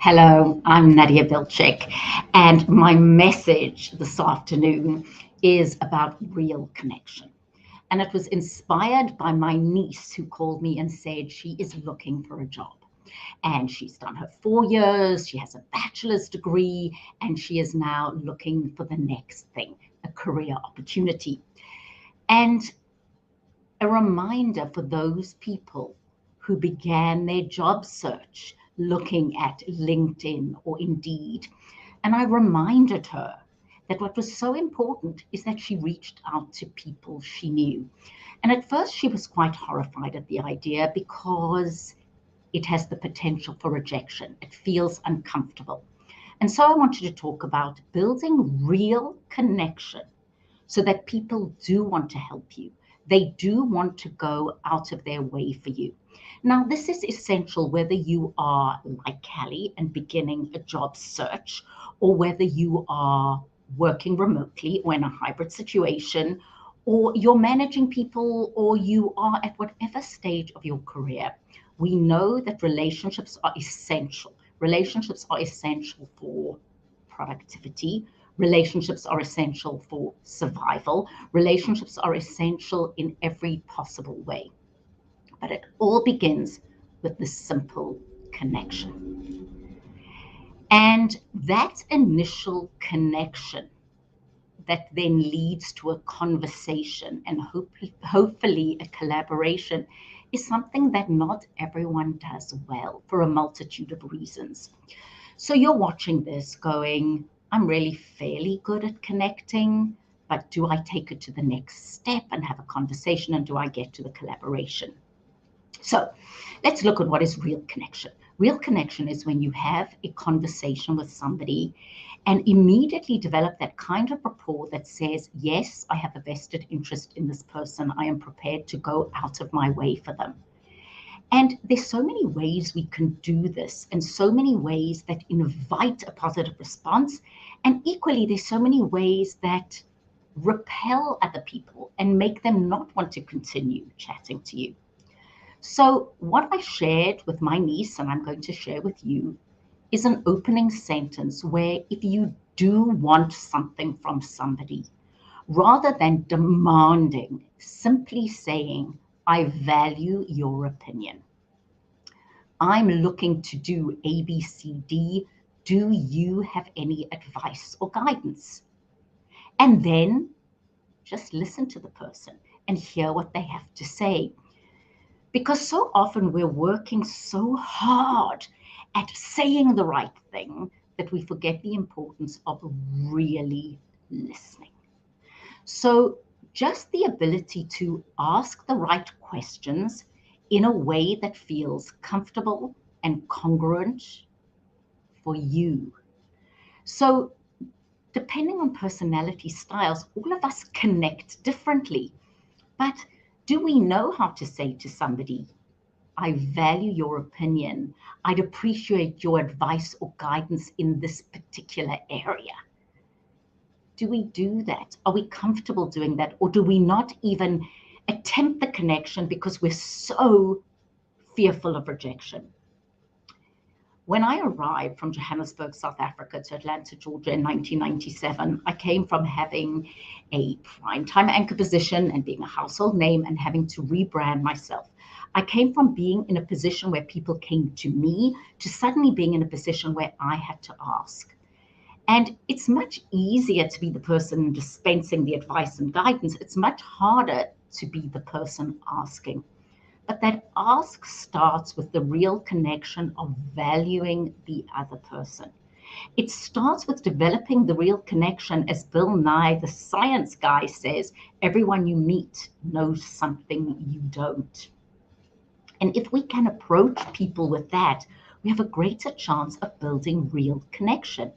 Hello, I'm Nadia Bilchik, and my message this afternoon is about real connection. And it was inspired by my niece who called me and said she is looking for a job. And she's done her 4 years, she has a bachelor's degree, and she is now looking for the next thing, a career opportunity. And a reminder for those people who began their job search looking at LinkedIn or Indeed. And I reminded her that what was so important is that she reached out to people she knew. And at first, she was quite horrified at the idea because it has the potential for rejection. It feels uncomfortable. And so I wanted to talk about building real connection so that people do want to help you. They do want to go out of their way for you. Now, this is essential whether you are like Callie and beginning a job search, or whether you are working remotely or in a hybrid situation, or you're managing people, or you are at whatever stage of your career. We know that relationships are essential. Relationships are essential for productivity. Relationships are essential for survival. Relationships are essential in every possible way. But it all begins with this simple connection. And that initial connection that then leads to a conversation and hopefully a collaboration is something that not everyone does well for a multitude of reasons. So you're watching this going, I'm really fairly good at connecting, but do I take it to the next step and have a conversation, and do I get to the collaboration? So let's look at what is real connection. Real connection is when you have a conversation with somebody and immediately develop that kind of rapport that says, yes, I have a vested interest in this person. I am prepared to go out of my way for them. And there's so many ways we can do this, and so many ways that invite a positive response. And equally, there's so many ways that repel other people and make them not want to continue chatting to you. So, what I shared with my niece, and I'm going to share with you, is an opening sentence where if you do want something from somebody, rather than demanding, simply saying, I value your opinion. I'm looking to do A, B, C, D. Do you have any advice or guidance? And then just listen to the person and hear what they have to say. Because so often we're working so hard at saying the right thing that we forget the importance of really listening. So, just the ability to ask the right questions in a way that feels comfortable and congruent for you. So, depending on personality styles, all of us connect differently. But do we know how to say to somebody, I value your opinion. I'd appreciate your advice or guidance in this particular area? Do we do that? Are we comfortable doing that? Or do we not even attempt the connection because we're so fearful of rejection? When I arrived from Johannesburg, South Africa to Atlanta, Georgia in 1997, I came from having a primetime anchor position and being a household name and having to rebrand myself. I came from being in a position where people came to me to suddenly being in a position where I had to ask. And it's much easier to be the person dispensing the advice and guidance. It's much harder to be the person asking. But that ask starts with the real connection of valuing the other person. It starts with developing the real connection, as Bill Nye, the science guy, says, everyone you meet knows something you don't. And if we can approach people with that, we have a greater chance of building real connection.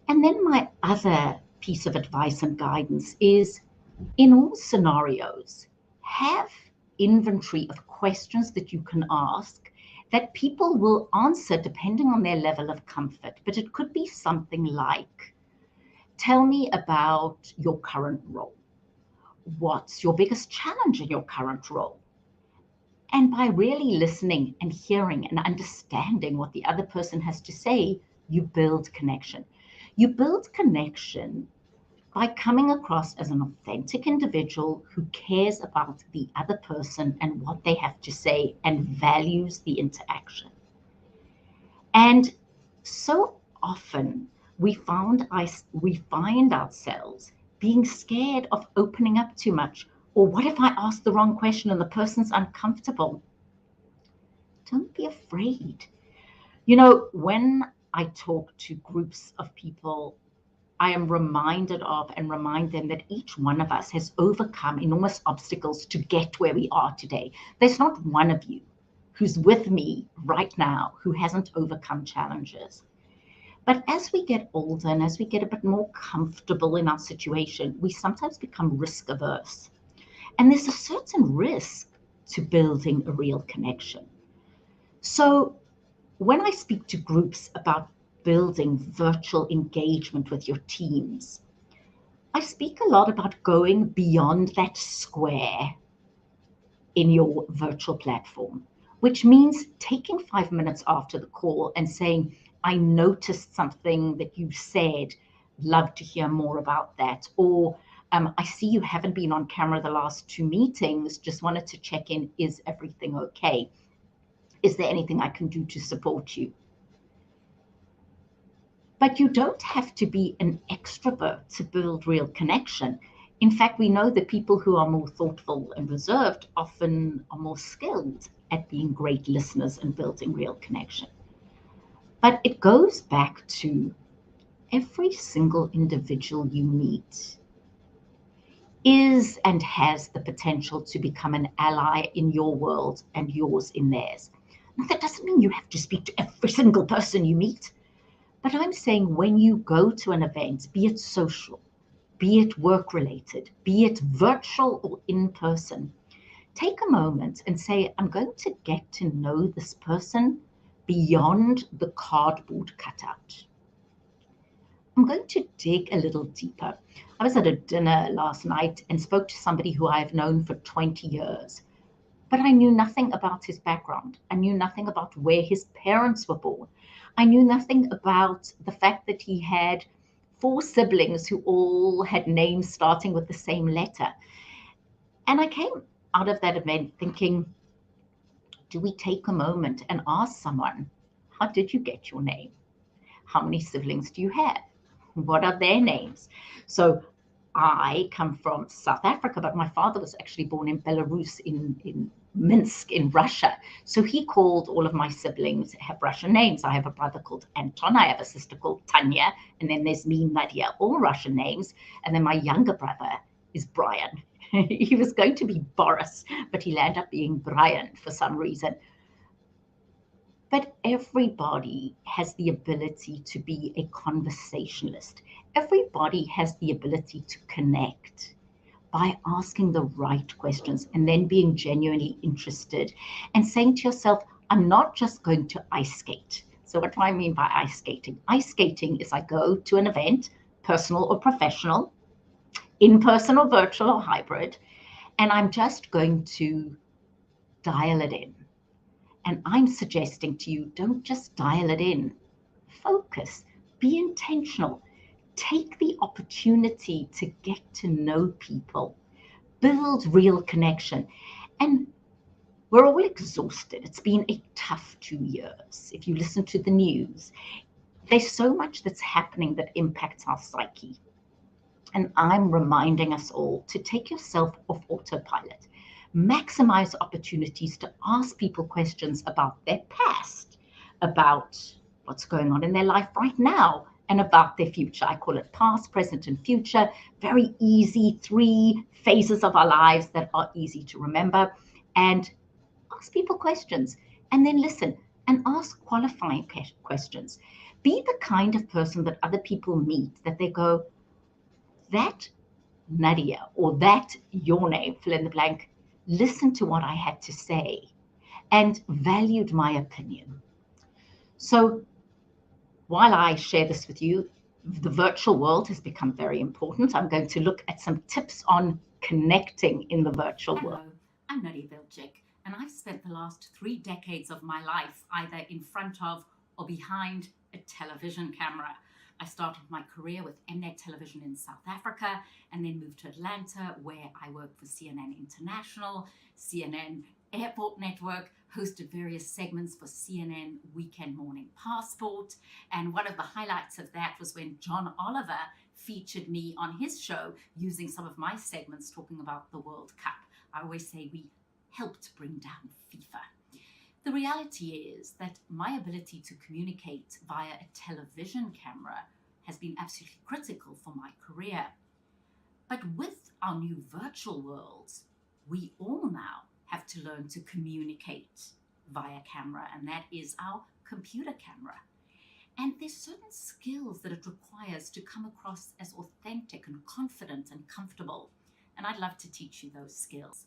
And then my other piece of advice and guidance is, in all scenarios, have inventory of questions that you can ask that people will answer depending on their level of comfort. But it could be something like, tell me about your current role. What's your biggest challenge in your current role? And by really listening and hearing and understanding what the other person has to say, you build connection. You build connection by coming across as an authentic individual who cares about the other person and what they have to say and values the interaction. And so often we find ourselves being scared of opening up too much. Or what if I ask the wrong question and the person's uncomfortable? Don't be afraid. When I talk to groups of people, I am reminded of and remind them that each one of us has overcome enormous obstacles to get where we are today. There's not one of you who's with me right now who hasn't overcome challenges. But as we get older and as we get a bit more comfortable in our situation, we sometimes become risk averse. And there's a certain risk to building a real connection. So when I speak to groups about building virtual engagement with your teams, I speak a lot about going beyond that square in your virtual platform, which means taking 5 minutes after the call and saying, I noticed something that you said, love to hear more about that. Or I see you haven't been on camera the last 2 meetings, just wanted to check in, is everything okay? Is there anything I can do to support you? But you don't have to be an extrovert to build real connection. In fact, we know that people who are more thoughtful and reserved often are more skilled at being great listeners and building real connection. But it goes back to every single individual you meet is and has the potential to become an ally in your world and yours in theirs. Now, that doesn't mean you have to speak to every single person you meet. But I'm saying when you go to an event, be it social, be it work related, be it virtual or in person, take a moment and say, I'm going to get to know this person beyond the cardboard cutout. I'm going to dig a little deeper. I was at a dinner last night and spoke to somebody who I have known for 20 years. But I knew nothing about his background. I knew nothing about where his parents were born. I knew nothing about the fact that he had 4 siblings who all had names starting with the same letter. And I came out of that event thinking, do we take a moment and ask someone, how did you get your name? How many siblings do you have? What are their names? So I come from South Africa, but my father was actually born in Belarus, in Minsk, in Russia. So he called all of my siblings have Russian names. I have a brother called Anton. I have a sister called Tanya. And then there's me, Nadia, all Russian names. And then my younger brother is Brian. He was going to be Boris, but he landed up being Brian for some reason. But everybody has the ability to be a conversationalist. Everybody has the ability to connect by asking the right questions and then being genuinely interested and saying to yourself, I'm not just going to ice skate. So what do I mean by ice skating? Ice skating is I go to an event, personal or professional, in-person or virtual or hybrid, and I'm just going to dial it in. And I'm suggesting to you, don't just dial it in. Focus, be intentional, take the opportunity to get to know people, build real connection. And we're all exhausted. It's been a tough 2 years. If you listen to the news, there's so much that's happening that impacts our psyche. And I'm reminding us all to take yourself off autopilot. Maximize opportunities to ask people questions about their past, about what's going on in their life right now, and about their future. I call it past, present, and future. Very easy, 3 phases of our lives that are easy to remember. And ask people questions, and then listen and ask qualifying questions. Be the kind of person that other people meet that they go, that Nadia, or that your name, fill in the blank, listened to what I had to say and valued my opinion. So while I share this with you, the virtual world has become very important. I'm going to look at some tips on connecting in the virtual world. Hello, I'm Nadia Vilcik, and I've spent the last 3 decades of my life either in front of or behind a television camera. I started my career with Mnet Television in South Africa and then moved to Atlanta, where I worked for CNN International, CNN Airport Network, hosted various segments for CNN Weekend Morning Passport. And one of the highlights of that was when John Oliver featured me on his show using some of my segments talking about the World Cup. I always say we helped bring down FIFA. The reality is that my ability to communicate via a television camera has been absolutely critical for my career. But with our new virtual worlds, we all now have to learn to communicate via camera, and that is our computer camera. And there's certain skills that it requires to come across as authentic and confident and comfortable. And I'd love to teach you those skills.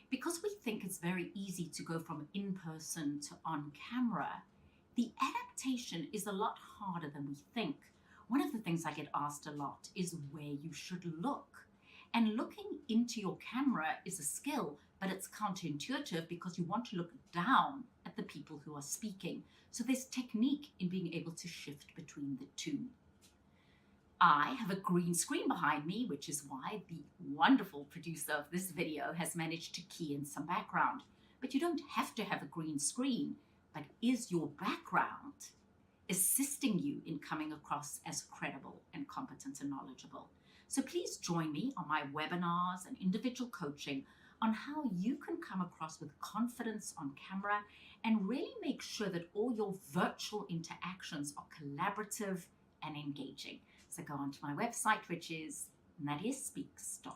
Because we think it's very easy to go from in-person to on-camera, the adaptation is a lot harder than we think. One of the things I get asked a lot is where you should look. And looking into your camera is a skill, but it's counterintuitive because you want to look down at the people who are speaking. So there's technique in being able to shift between the two. I have a green screen behind me, which is why the wonderful producer of this video has managed to key in some background. But you don't have to have a green screen, but is your background assisting you in coming across as credible and competent and knowledgeable? So please join me on my webinars and individual coaching on how you can come across with confidence on camera and really make sure that all your virtual interactions are collaborative and engaging. So go onto my website, which is nadiaspeaks.com.